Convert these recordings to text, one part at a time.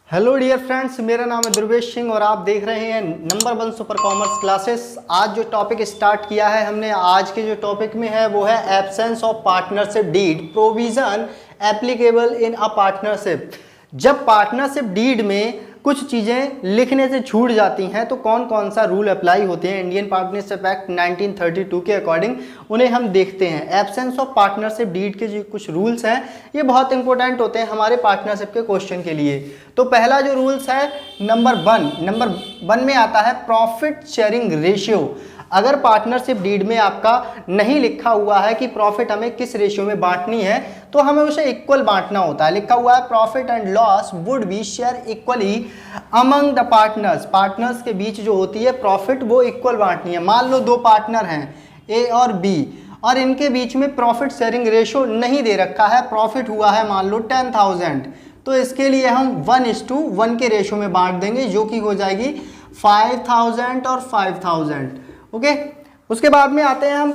Hello dear friends, मेरा नाम है ध्रुवेश सिंह और आप देख रहे हैं नंबर 1 सुपर कॉमर्स क्लासेस। आज जो टॉपिक स्टार्ट किया है हमने, आज के जो टॉपिक में है वो है absence of partnership deed provision applicable in a partnership. जब पार्टनरशिप डीड में कुछ चीज़ें लिखने से छूट जाती हैं तो कौन कौन सा रूल अप्लाई होते हैं इंडियन पार्टनरशिप एक्ट 1932 के अकॉर्डिंग, उन्हें हम देखते हैं। एब्सेंस ऑफ पार्टनरशिप डीड के जो कुछ रूल्स हैं ये बहुत इंपॉर्टेंट होते हैं हमारे पार्टनरशिप के क्वेश्चन के लिए। तो पहला जो रूल्स है नंबर वन में आता है प्रॉफिट शेयरिंग रेशियो। अगर पार्टनरशिप डीड में आपका नहीं लिखा हुआ है कि प्रॉफिट हमें किस रेशियो में बांटनी है तो हमें उसे इक्वल बांटना होता है। लिखा हुआ है profit and loss would be share equally among the partners. Partners के बीच जो होती है प्रॉफिट वो इक्वल बांटनी है। मान लो दो पार्टनर हैं ए और बी और इनके बीच में प्रॉफिट शेयरिंग रेशियो नहीं दे रखा है। प्रॉफिट हुआ है मान लो 10,000, तो इसके लिए हम 1:1 के रेशियो में बांट देंगे जो कि हो जाएगी 5,000 और 5,000। ओके, उसके बाद में आते हैं हम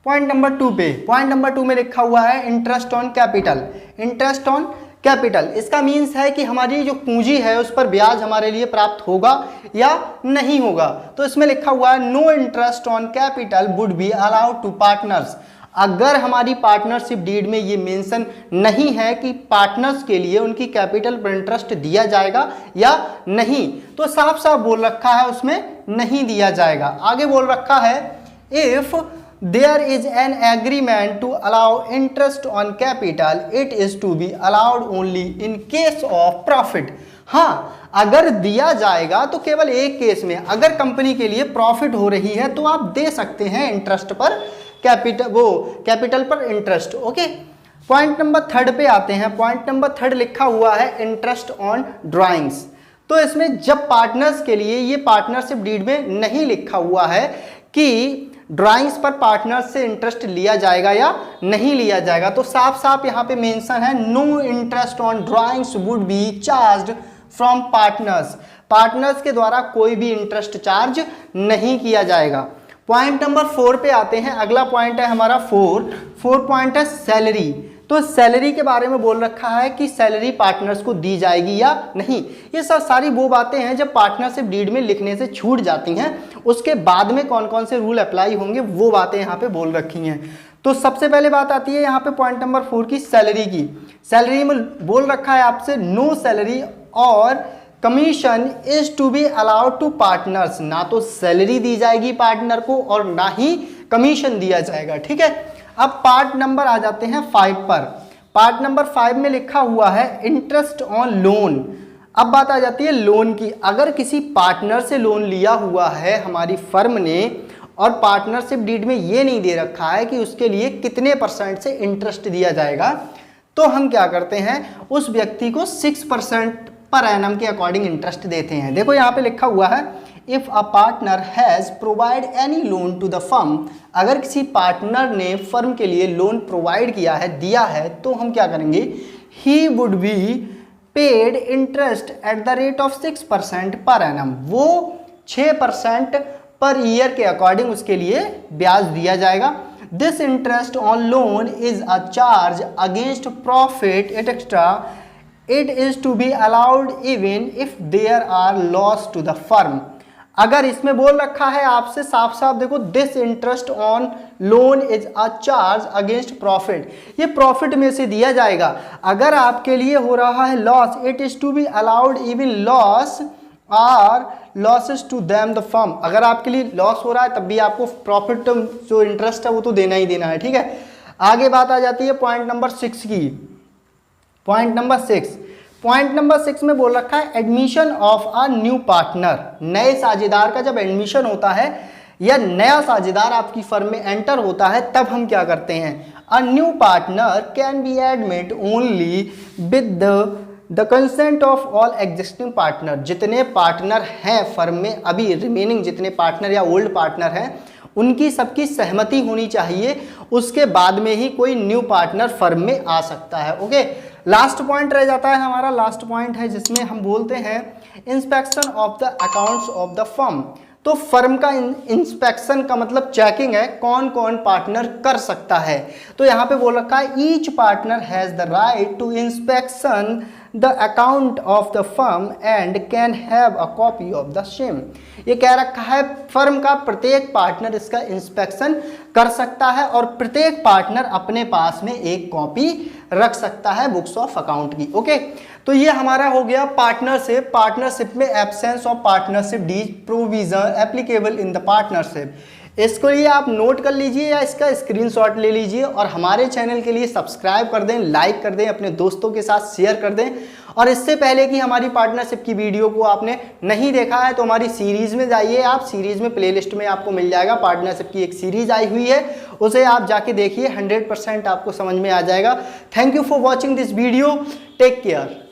पॉइंट नंबर 2 पे। पॉइंट नंबर 2 में लिखा हुआ है interest on capital. Interest on capital इसका मीन्स है कि हमारी जो पूंजी है उस पर ब्याज हमारे लिए प्राप्त होगा या नहीं होगा। तो इसमें लिखा हुआ है no interest on capital would be allowed to partners. अगर हमारी पार्टनरशिप डीड में ये मेंशन नहीं है कि पार्टनर्स के लिए उनकी कैपिटल पर इंटरेस्ट दिया जाएगा या नहीं, तो साफ साफ बोल रखा है उसमें नहीं दिया जाएगा। आगे बोल रखा है if there is an agreement to allow interest on capital it is to be allowed only in case of profit. हाँ, अगर दिया जाएगा तो केवल एक केस में, अगर कंपनी के लिए प्रॉफिट हो रही है तो आप दे सकते हैं इंटरेस्ट पर कैपिटल पर इंटरेस्ट। ओके, पॉइंट नंबर 3 पे आते हैं। पॉइंट नंबर 3 लिखा हुआ है इंटरेस्ट ऑन ड्राइंग्स। तो इसमें जब पार्टनर्स के लिए ये पार्टनरशिप डीड में नहीं लिखा हुआ है कि ड्राइंग्स पर पार्टनर्स से इंटरेस्ट लिया जाएगा या नहीं लिया जाएगा, तो साफ साफ यहाँ पे मेंशन है no interest on drawings would be charged from partners. Partners के द्वारा कोई भी इंटरेस्ट चार्ज नहीं किया जाएगा। पॉइंट नंबर 4 पे आते हैं। अगला पॉइंट है हमारा 4 पॉइंट है सैलरी। तो सैलरी के बारे में बोल रखा है कि सैलरी पार्टनर्स को दी जाएगी या नहीं। ये सब सारी वो बातें हैं जब पार्टनरशिप डीड में लिखने से छूट जाती हैं, उसके बाद में कौन कौन से रूल अप्लाई होंगे वो बातें यहाँ पे बोल रखी हैं। तो सबसे पहले बात आती है यहाँ पे पॉइंट नंबर 4 की सैलरी की। सैलरी में बोल रखा है आपसे नो सैलरी और commission is to be allowed to partners. ना तो सैलरी दी जाएगी पार्टनर को और ना ही कमीशन दिया जाएगा। ठीक है, अब पार्ट नंबर आ जाते हैं 5 पर। पार्ट नंबर 5 में लिखा हुआ है इंटरेस्ट ऑन लोन। अब बात आ जाती है लोन की। अगर किसी पार्टनर से लोन लिया हुआ है हमारी फर्म ने और पार्टनरशिप डीड में ये नहीं दे रखा है कि उसके लिए कितने % से इंटरेस्ट दिया जाएगा, तो हम क्या करते हैं उस व्यक्ति को 6% पर एनम के अकॉर्डिंग इंटरेस्ट देते हैं। देखो यहाँ पे लिखा हुआ है if a partner has provide any loan to the firm. अगर किसी पार्टनर ने फर्म के लिए लोन प्रोवाइड किया है, दिया है, तो हम क्या करेंगे he would be paid interest at the rate of 6% per annum. वो 6% पर ईयर के अकॉर्डिंग उसके लिए ब्याज दिया जाएगा। This interest on loan is a charge against profit extra. It is to be allowed even if there are loss to the firm। अगर इसमें बोल रखा है आपसे साफ साफ, देखो this interest on loan is a charge against profit, ये प्रॉफिट में से दिया जाएगा। अगर आपके लिए हो रहा है loss, it is to be allowed even loss or losses to them the firm. अगर आपके लिए लॉस हो रहा है तब भी आपको प्रॉफिट जो इंटरेस्ट है वो तो देना ही देना है। ठीक है, आगे बात आ जाती है पॉइंट नंबर 6 की। पॉइंट नंबर 6 में बोल रखा है admission of a new partner. नए साझेदार का जब एडमिशन होता है या नया साझेदार आपकी फर्म में एंटर होता है तब हम क्या करते हैं a new partner can be admit only with the consent of all existing partner. जितने पार्टनर हैं फर्म में, अभी रिमेनिंग जितने पार्टनर या ओल्ड पार्टनर हैं, उनकी सबकी सहमति होनी चाहिए, उसके बाद में ही कोई न्यू पार्टनर फर्म में आ सकता है। ओके, लास्ट पॉइंट रह जाता है हमारा। लास्ट पॉइंट है जिसमें हम बोलते हैं inspection of the accounts of the firm. तो फर्म का इंस्पेक्शन का मतलब चेकिंग है, कौन कौन पार्टनर कर सकता है। तो यहाँ पे बोल रखा है each partner has the right to inspection the account of the firm and can have a copy of the same. ये कह रखा है फर्म का प्रत्येक पार्टनर इसका इंस्पेक्शन कर सकता है और प्रत्येक पार्टनर अपने पास में एक कॉपी रख सकता है बुक्स ऑफ अकाउंट की। ओके, तो ये हमारा हो गया पार्टनरशिप। पार्टनरशिप में absence of partnership deed provision applicable in the partnership. इसको लिए आप नोट कर लीजिए या इसका स्क्रीनशॉट ले लीजिए और हमारे चैनल के लिए सब्सक्राइब कर दें, लाइक कर दें, अपने दोस्तों के साथ शेयर कर दें। और इससे पहले कि हमारी पार्टनरशिप की वीडियो को आपने नहीं देखा है तो हमारी सीरीज़ में जाइए, आप सीरीज़ में प्लेलिस्ट में आपको मिल जाएगा, पार्टनरशिप की एक सीरीज़ आई हुई है, उसे आप जाके देखिए, 100% आपको समझ में आ जाएगा। Thank you for watching this video, take care.